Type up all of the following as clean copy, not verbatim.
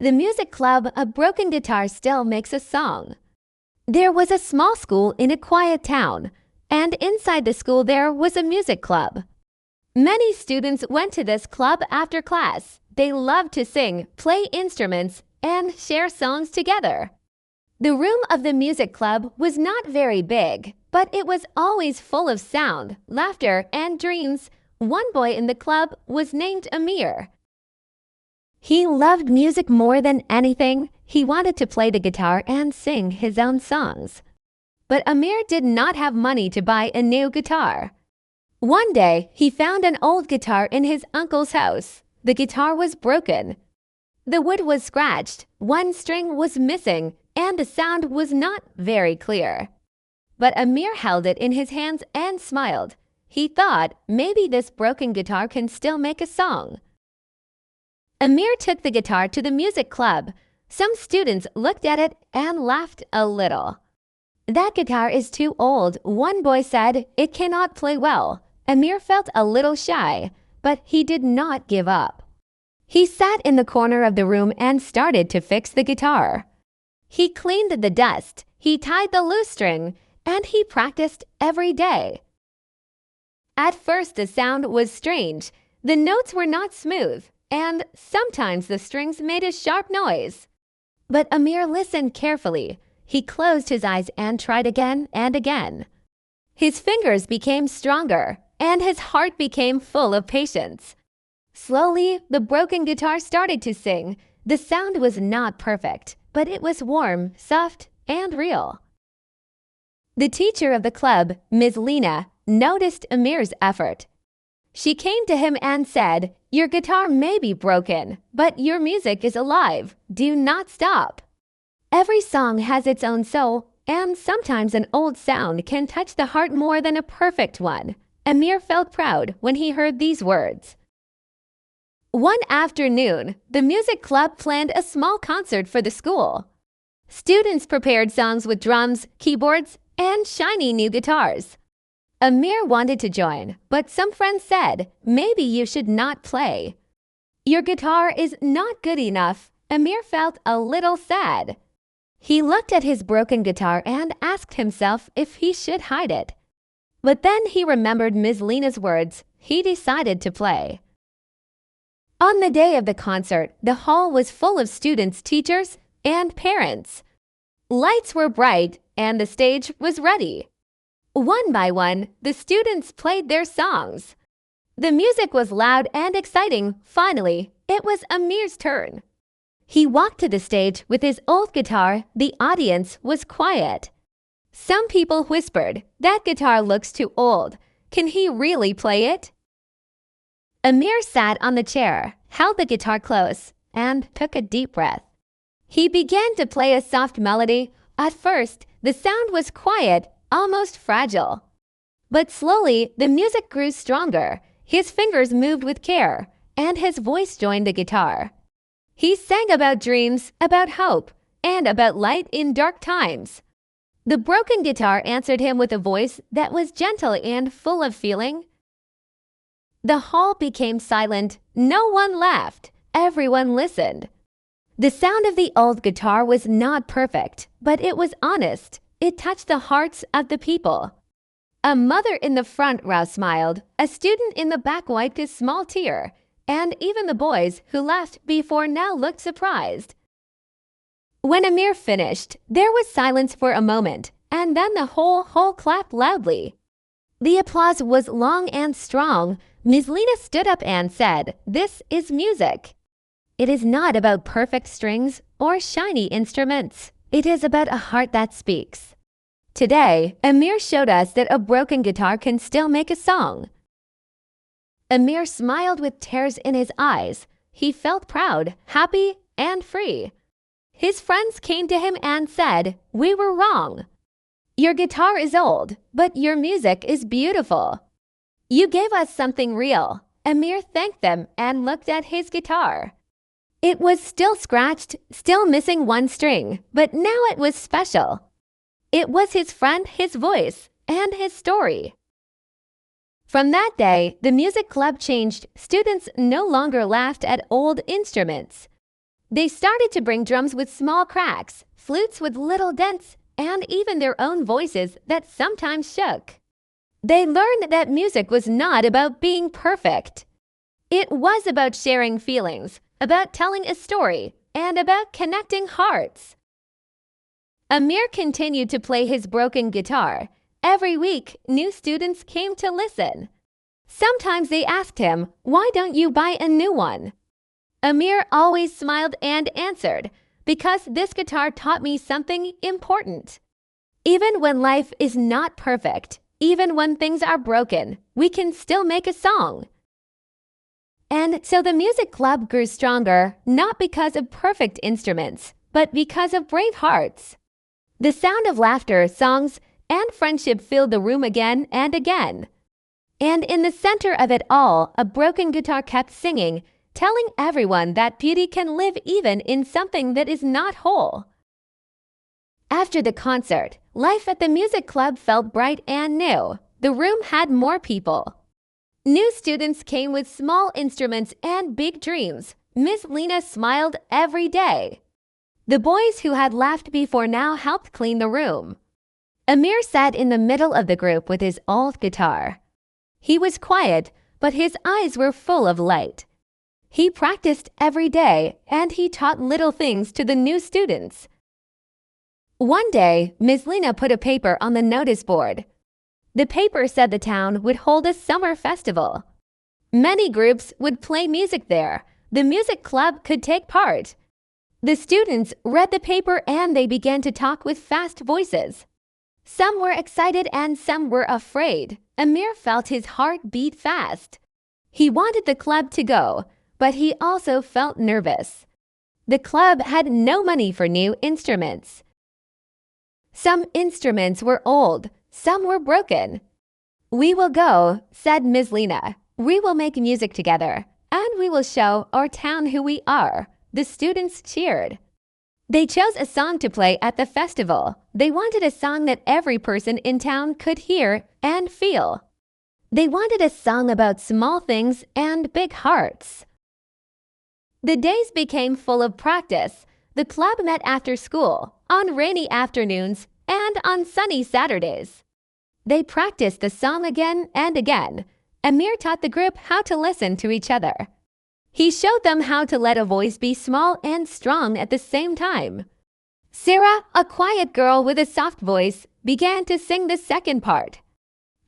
The music club, a broken guitar still makes a song. There was a small school in a quiet town, and inside the school there was a music club. Many students went to this club after class. They loved to sing, play instruments, and share songs together. The room of the music club was not very big, but it was always full of sound, laughter, and dreams. One boy in the club was named Amir. He loved music more than anything. He wanted to play the guitar and sing his own songs. But Amir did not have money to buy a new guitar. One day, he found an old guitar in his uncle's house. The guitar was broken. The wood was scratched, one string was missing, and the sound was not very clear. But Amir held it in his hands and smiled. He thought maybe this broken guitar can still make a song. Amir took the guitar to the music club. Some students looked at it and laughed a little. "That guitar is too old," one boy said. "It cannot play well." Amir felt a little shy, but he did not give up. He sat in the corner of the room and started to fix the guitar. He cleaned the dust, he tied the loose string, and he practiced every day. At first, the sound was strange. The notes were not smooth, and sometimes the strings made a sharp noise. But Amir listened carefully. He closed his eyes and tried again and again. His fingers became stronger, and his heart became full of patience. Slowly, the broken guitar started to sing. The sound was not perfect, but it was warm, soft, and real. The teacher of the club, Ms. Lena, noticed Amir's effort. She came to him and said, "Your guitar may be broken, but your music is alive. Do not stop." Every song has its own soul, and sometimes an old sound can touch the heart more than a perfect one. Amir felt proud when he heard these words. One afternoon, the music club planned a small concert for the school. Students prepared songs with drums, keyboards, and shiny new guitars. Amir wanted to join, but some friends said, "Maybe you should not play. Your guitar is not good enough." Amir felt a little sad. He looked at his broken guitar and asked himself if he should hide it. But then he remembered Ms. Lena's words. He decided to play. On the day of the concert, the hall was full of students, teachers, and parents. Lights were bright, and the stage was ready. One by one, the students played their songs. The music was loud and exciting. Finally, it was Amir's turn. He walked to the stage with his old guitar. The audience was quiet. Some people whispered, "That guitar looks too old. Can he really play it?" Amir sat on the chair, held the guitar close, and took a deep breath. He began to play a soft melody. At first, the sound was quiet, almost fragile. But slowly, the music grew stronger. His fingers moved with care, and his voice joined the guitar. He sang about dreams, about hope, and about light in dark times. The broken guitar answered him with a voice that was gentle and full of feeling. The hall became silent. No one laughed. Everyone listened. The sound of the old guitar was not perfect, but it was honest. It touched the hearts of the people. A mother in the front row smiled. A student in the back wiped a small tear. And even the boys who laughed before now looked surprised. When Amir finished, there was silence for a moment, and then the whole hall clapped loudly. The applause was long and strong. Ms. Lena stood up and said, "This is music. It is not about perfect strings or shiny instruments. It is about a heart that speaks." Today, Amir showed us that a broken guitar can still make a song. Amir smiled with tears in his eyes. He felt proud, happy, and free. His friends came to him and said, "We were wrong. Your guitar is old, but your music is beautiful. You gave us something real." Amir thanked them and looked at his guitar. It was still scratched, still missing one string, but now it was special. It was his friend, his voice, and his story. From that day, the music club changed. Students no longer laughed at old instruments. They started to bring drums with small cracks, flutes with little dents, and even their own voices that sometimes shook. They learned that music was not about being perfect. It was about sharing feelings, about telling a story, and about connecting hearts. Amir continued to play his broken guitar. Every week, new students came to listen. Sometimes they asked him, "Why don't you buy a new one?" Amir always smiled and answered, "Because this guitar taught me something important." Even when life is not perfect, even when things are broken, we can still make a song. And so the music club grew stronger, not because of perfect instruments, but because of brave hearts. The sound of laughter, songs, and friendship filled the room again and again. And in the center of it all, a broken guitar kept singing, telling everyone that beauty can live even in something that is not whole. After the concert, life at the music club felt bright and new. The room had more people. New students came with small instruments and big dreams. Miss Lena smiled every day. The boys who had laughed before now helped clean the room. Amir sat in the middle of the group with his old guitar. He was quiet, but his eyes were full of light. He practiced every day, and he taught little things to the new students. One day, Miss Lena put a paper on the notice board. The paper said the town would hold a summer festival. Many groups would play music there. The music club could take part. The students read the paper and they began to talk with fast voices. Some were excited and some were afraid. Amir felt his heart beat fast. He wanted the club to go, but he also felt nervous. The club had no money for new instruments. Some instruments were old, some were broken. "We will go," said Ms. Lena. "We will make music together, and we will show our town who we are." The students cheered. They chose a song to play at the festival. They wanted a song that every person in town could hear and feel. They wanted a song about small things and big hearts. The days became full of practice. The club met after school, on rainy afternoons, and on sunny Saturdays. They practiced the song again and again. Amir taught the group how to listen to each other. He showed them how to let a voice be small and strong at the same time. Sarah, a quiet girl with a soft voice, began to sing the second part.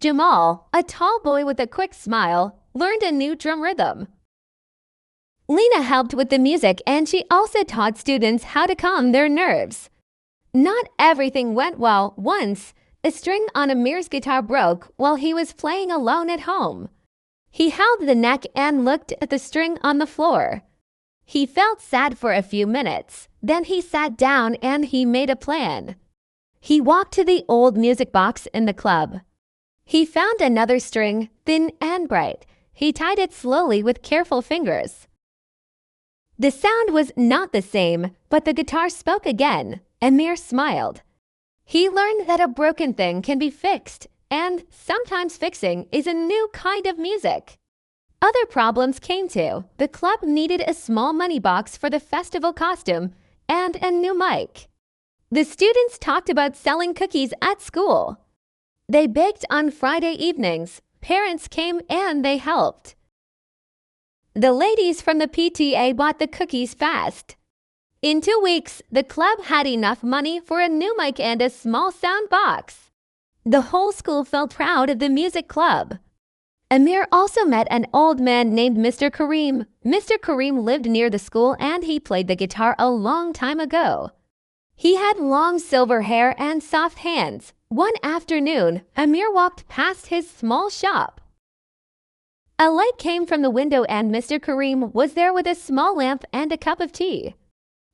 Jamal, a tall boy with a quick smile, learned a new drum rhythm. Lena helped with the music and she also taught students how to calm their nerves. Not everything went well. Once, a string on Amir's guitar broke while he was playing alone at home. He held the neck and looked at the string on the floor. He felt sad for a few minutes. Then he sat down and he made a plan. He walked to the old music box in the club. He found another string, thin and bright. He tied it slowly with careful fingers. The sound was not the same, but the guitar spoke again. Amir smiled. He learned that a broken thing can be fixed, and sometimes fixing is a new kind of music. Other problems came too. The club needed a small money box for the festival costume and a new mic. The students talked about selling cookies at school. They baked on Friday evenings. Parents came and they helped. The ladies from the PTA bought the cookies fast. In 2 weeks, the club had enough money for a new mic and a small sound box. The whole school felt proud of the music club. Amir also met an old man named Mr. Kareem. Mr. Kareem lived near the school and he played the guitar a long time ago. He had long silver hair and soft hands. One afternoon, Amir walked past his small shop. A light came from the window and Mr. Kareem was there with a small lamp and a cup of tea.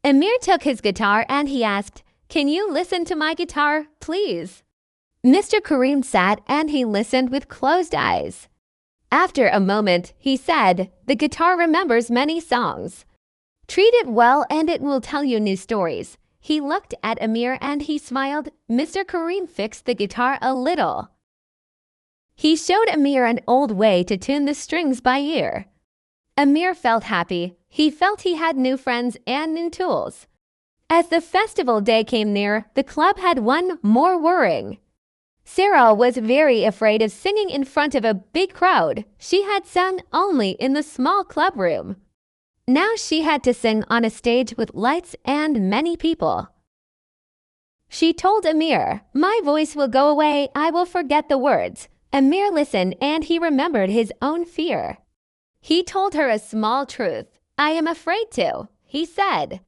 Amir took his guitar and he asked, "Can you listen to my guitar, please?" Mr. Kareem sat and he listened with closed eyes. After a moment, he said, "The guitar remembers many songs. Treat it well and it will tell you new stories." He looked at Amir and he smiled. Mr. Kareem fixed the guitar a little. He showed Amir an old way to tune the strings by ear. Amir felt happy. He felt he had new friends and new tools. As the festival day came near, the club had one more worrying. Sarah was very afraid of singing in front of a big crowd. She had sung only in the small club room. Now she had to sing on a stage with lights and many people. She told Amir, "My voice will go away, I will forget the words." Amir listened and he remembered his own fear. He told her a small truth. "I am afraid to," he said.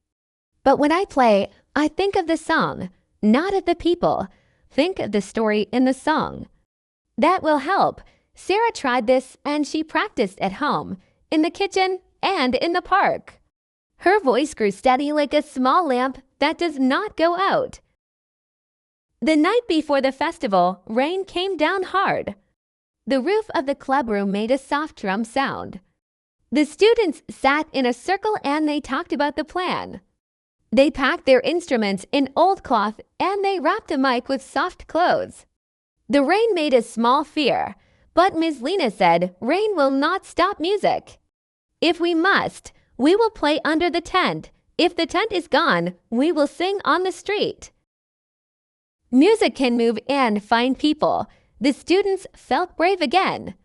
"But when I play, I think of the song, not of the people. Think of the story in the song. That will help." Sarah tried this and she practiced at home, in the kitchen, and in the park. Her voice grew steady like a small lamp that does not go out. The night before the festival, rain came down hard. The roof of the clubroom made a soft drum sound. The students sat in a circle and they talked about the plan. They packed their instruments in old cloth and they wrapped a mic with soft clothes. The rain made a small fear, but Ms. Lena said, "Rain will not stop music. If we must, we will play under the tent. If the tent is gone, we will sing on the street." Music can move and find people. The students felt brave again.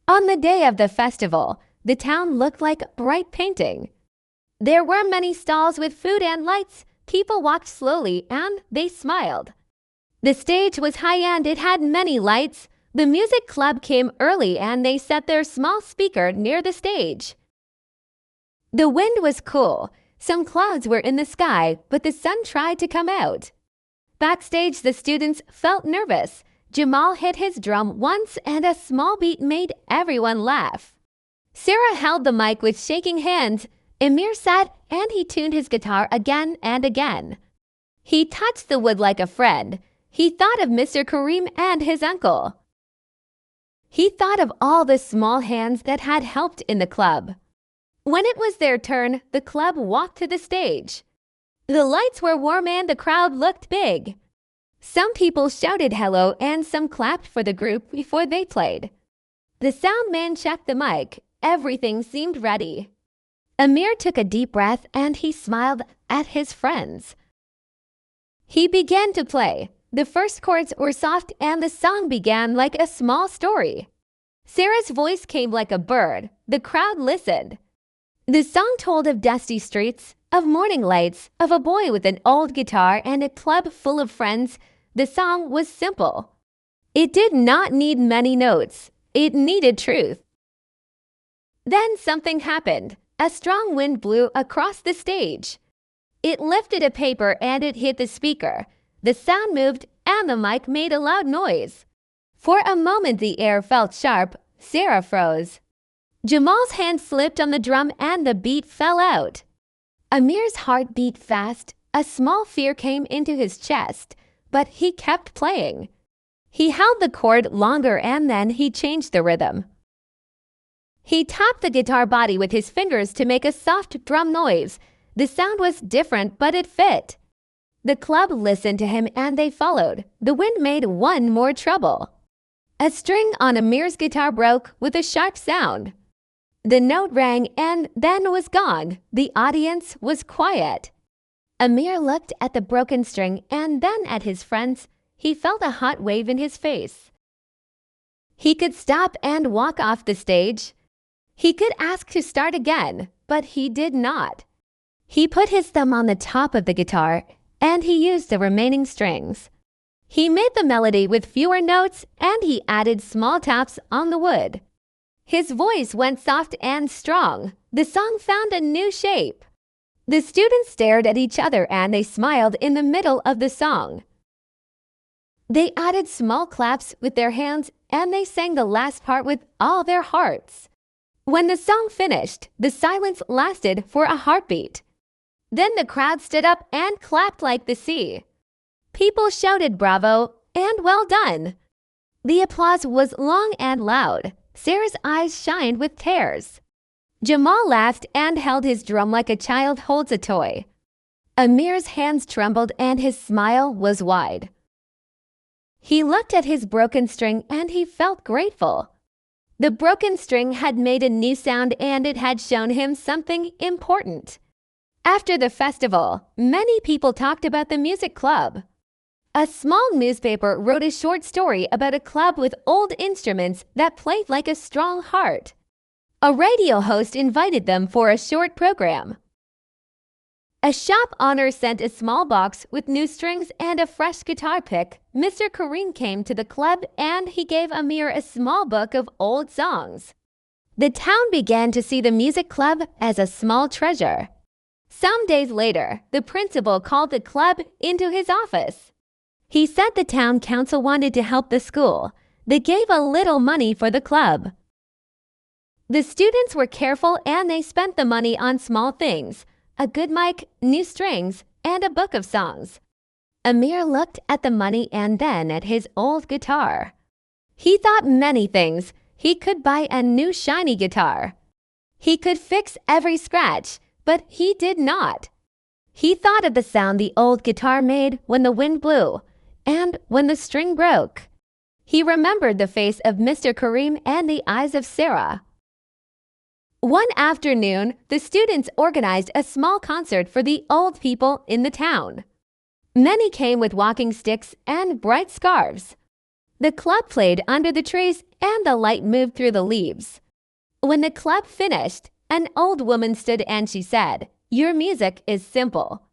On the day of the festival, the town looked like a bright painting. There were many stalls with food and lights. People walked slowly and they smiled. The stage was high and it had many lights. The music club came early and they set their small speaker near the stage. The wind was cool. Some clouds were in the sky, but the sun tried to come out. Backstage, the students felt nervous. Jamal hit his drum once and a small beat made everyone laugh. Sarah held the mic with shaking hands. Amir sat and he tuned his guitar again and again. He touched the wood like a friend. He thought of Mr. Kareem and his uncle. He thought of all the small hands that had helped in the club. When it was their turn, the club walked to the stage. The lights were warm and the crowd looked big. Some people shouted hello and some clapped for the group before they played. The sound man checked the mic. Everything seemed ready. Amir took a deep breath and he smiled at his friends. He began to play. The first chords were soft and the song began like a small story. Sarah's voice came like a bird. The crowd listened. The song told of dusty streets, of morning lights, of a boy with an old guitar and a club full of friends. The song was simple. It did not need many notes. It needed truth. Then something happened. A strong wind blew across the stage. It lifted a paper and it hit the speaker. The sound moved and the mic made a loud noise. For a moment the air felt sharp. Sarah froze. Jamal's hand slipped on the drum and the beat fell out. Amir's heart beat fast. A small fear came into his chest, but he kept playing. He held the chord longer and then he changed the rhythm. He tapped the guitar body with his fingers to make a soft drum noise. The sound was different, but it fit. The club listened to him and they followed. The wind made one more trouble. A string on Amir's guitar broke with a sharp sound. The note rang and then was gone. The audience was quiet. Amir looked at the broken string and then at his friends. He felt a hot wave in his face. He could stop and walk off the stage. He could ask to start again, but he did not. He put his thumb on the top of the guitar and he used the remaining strings. He made the melody with fewer notes and he added small taps on the wood. His voice went soft and strong. The song found a new shape. The students stared at each other and they smiled in the middle of the song. They added small claps with their hands and they sang the last part with all their hearts. When the song finished, the silence lasted for a heartbeat. Then the crowd stood up and clapped like the sea. People shouted bravo and well done. The applause was long and loud. Sarah's eyes shined with tears. Jamal laughed and held his drum like a child holds a toy. Amir's hands trembled and his smile was wide. He looked at his broken string and he felt grateful. The broken string had made a new sound and it had shown him something important. After the festival, many people talked about the music club. A small newspaper wrote a short story about a club with old instruments that played like a strong heart. A radio host invited them for a short program. A shop owner sent a small box with new strings and a fresh guitar pick. Mr. Kareem came to the club and he gave Amir a small book of old songs. The town began to see the music club as a small treasure. Some days later, the principal called the club into his office. He said the town council wanted to help the school. They gave a little money for the club. The students were careful and they spent the money on small things: a good mic, new strings, and a book of songs. Amir looked at the money and then at his old guitar. He thought many things. He could buy a new shiny guitar. He could fix every scratch, but he did not. He thought of the sound the old guitar made when the wind blew and when the string broke. He remembered the face of Mr. Kareem and the eyes of Sarah. One afternoon, the students organized a small concert for the old people in the town. Many came with walking sticks and bright scarves. The club played under the trees and the light moved through the leaves. When the club finished, an old woman stood and she said, "Your music is simple.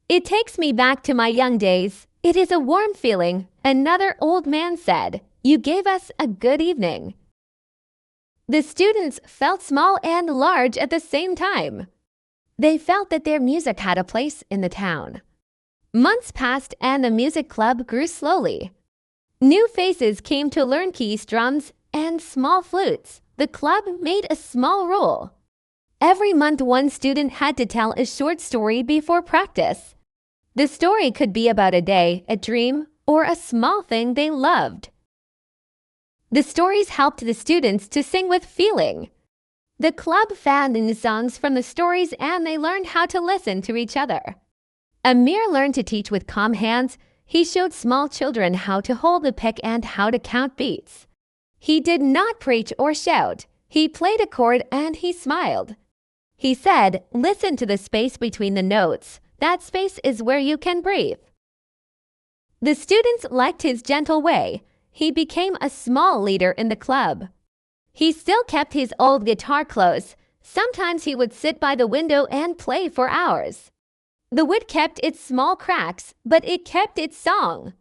It takes me back to my young days. It is a warm feeling." Another old man said, "You gave us a good evening." The students felt small and large at the same time. They felt that their music had a place in the town. Months passed and the music club grew slowly. New faces came to learn keys, drums, and small flutes. The club made a small rule. Every month, one student had to tell a short story before practice. The story could be about a day, a dream, or a small thing they loved. The stories helped the students to sing with feeling. The club found new songs from the stories and they learned how to listen to each other. Amir learned to teach with calm hands. He showed small children how to hold the pick and how to count beats. He did not preach or shout. He played a chord and he smiled. He said, "Listen to the space between the notes. That space is where you can breathe." The students liked his gentle way. He became a small leader in the club. He still kept his old guitar close. Sometimes he would sit by the window and play for hours. The wood kept its small cracks, but it kept its song.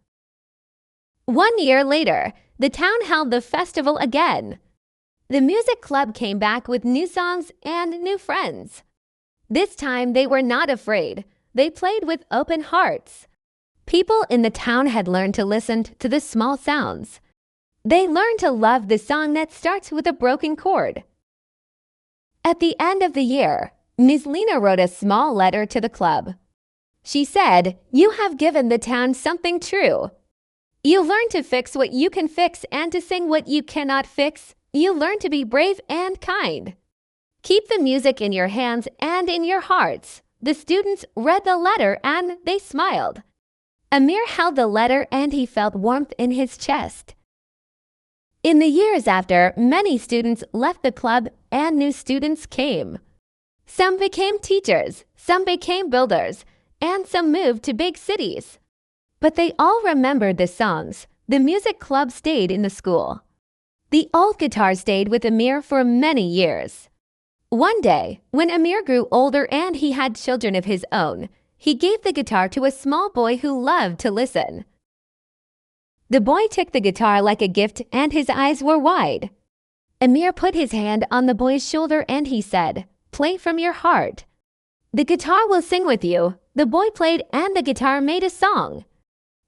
1 year later, the town held the festival again. The music club came back with new songs and new friends. This time they were not afraid. They played with open hearts. People in the town had learned to listen to the small sounds. They learned to love the song that starts with a broken chord. At the end of the year, Ms. Lena wrote a small letter to the club. She said, "You have given the town something true. You learn to fix what you can fix and to sing what you cannot fix. You learn to be brave and kind. Keep the music in your hands and in your hearts." The students read the letter and they smiled. Amir held the letter and he felt warmth in his chest. In the years after, many students left the club and new students came. Some became teachers, some became builders, and some moved to big cities. But they all remembered the songs. The music club stayed in the school. The old guitar stayed with Amir for many years. One day, when Amir grew older and he had children of his own, he gave the guitar to a small boy who loved to listen. The boy took the guitar like a gift and his eyes were wide. Amir put his hand on the boy's shoulder and he said, "Play from your heart. The guitar will sing with you." The boy played and the guitar made a song.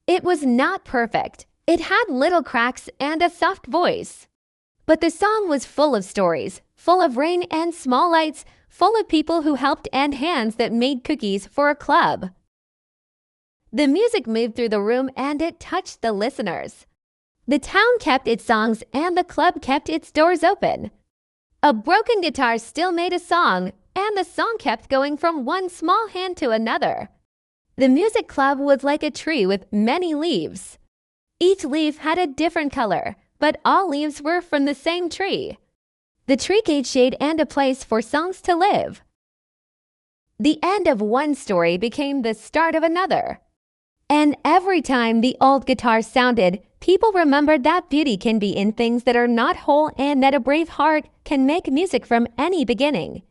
It was not perfect. It had little cracks and a soft voice. But the song was full of stories, full of rain and small lights, full of people who helped and hands that made cookies for a club. The music moved through the room and it touched the listeners. The town kept its songs and the club kept its doors open. A broken guitar still made a song, and the song kept going from one small hand to another. The music club was like a tree with many leaves. Each leaf had a different color, but all leaves were from the same tree. The tree gave shade and a place for songs to live. The end of one story became the start of another. And every time the old guitar sounded, people remembered that beauty can be in things that are not whole and that a brave heart can make music from any beginning.